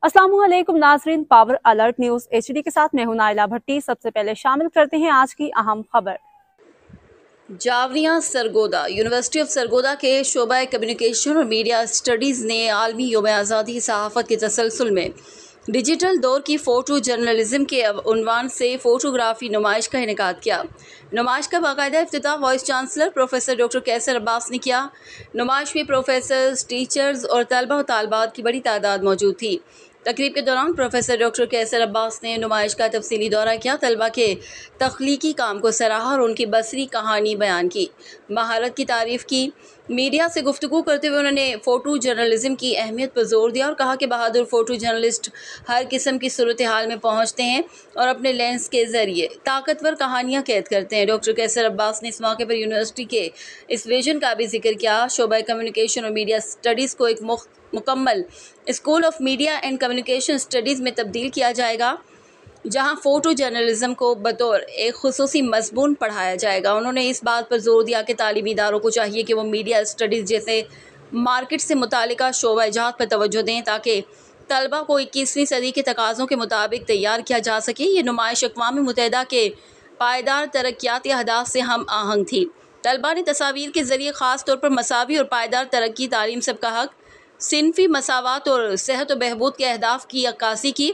अस्सलाम वालेकुम नाजरीन, पावर अलर्ट न्यूज HD के साथ मैं हूं नाइला भट्टी। सबसे पहले शामिल करते हैं आज की अहम खबर। जावरिया सरगोदा यूनिवर्सिटी ऑफ सरगोदा के शोबा कम्युनिकेशन और मीडिया स्टडीज़ ने आलमी यौम आज़ादी सहाफ़त के तसलसल में डिजिटल दौर की फ़ोटो जर्नलिज़म के उन्वान से फ़ोटोग्राफ़ी नुमाइश का इनेकाद किया। नुमाइश का बाकायदा इफ्तिताह वाइस चांसलर प्रोफेसर डॉक्टर कैसर अब्बास ने किया। नुमाइश में प्रोफेसर्स, टीचर्स और तलबा व तालबात की बड़ी तादाद मौजूद थी। तकरीब के दौरान प्रोफेसर डॉक्टर कैसर अब्बास ने नुमाइश का तफसीली दौरा किया, तलबा के तख्लीकी काम को सराहा और उनकी बसरी कहानी बयान की, महारत की तारीफ़ की। मीडिया से गुफ्तगू करते हुए उन्होंने फ़ोटो जर्नलिज़म की अहमियत पर जोर दिया और कहा कि बहादुर फ़ोटो जर्नलिस्ट हर किस्म की सूरत हाल में पहुँचते हैं और अपने लेंस के ज़रिए ताकतवर कहानियाँ कैद करते हैं। डॉक्टर कैसर अब्बास ने इस मौके पर यूनिवर्सिटी के इस विजन का भी जिक्र किया। शोबा कम्युनिकेशन और मीडिया स्टडीज़ को एक मुकम्मल school of media and communication studies में तब्दील किया जाएगा, जहां फ़ोटो जर्नलिज़म को बतौर एक खुसूसी मज़मून पढ़ाया जाएगा। उन्होंने इस बात पर जोर दिया कि तालीमी इदारों को चाहिए कि वो मीडिया स्टडीज़ जैसे मार्केट से मुतालिका शोबा-ए-जात पर तवज्जो दें ताकि तलबा को 21वीं सदी के तकाज़ों के मुताबिक तैयार किया जा सके। ये नुमाइश अक़वाम मुत्तहिदा के पायदार तरक्याती अहदाफ से हम आहंग थी। तलबा ने तस्वीर के ज़रिए ख़ास तौर पर मसावी और पायदार तरक्की, तालीम, सबका हक, सिनफ़ी मसावत और सेहत व बहबूद के अहदाफ की अक्कासी की।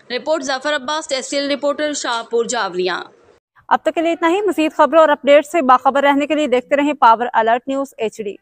रिपोर्ट ज़फ़र अब्बास, तहसील रिपोर्टर, शाहपुर, जावरिया। अब तक के लिए इतना ही। मज़ीद खबरों और अपडेट से बाखबर रहने के लिए देखते रहें पावर अलर्ट न्यूज HD।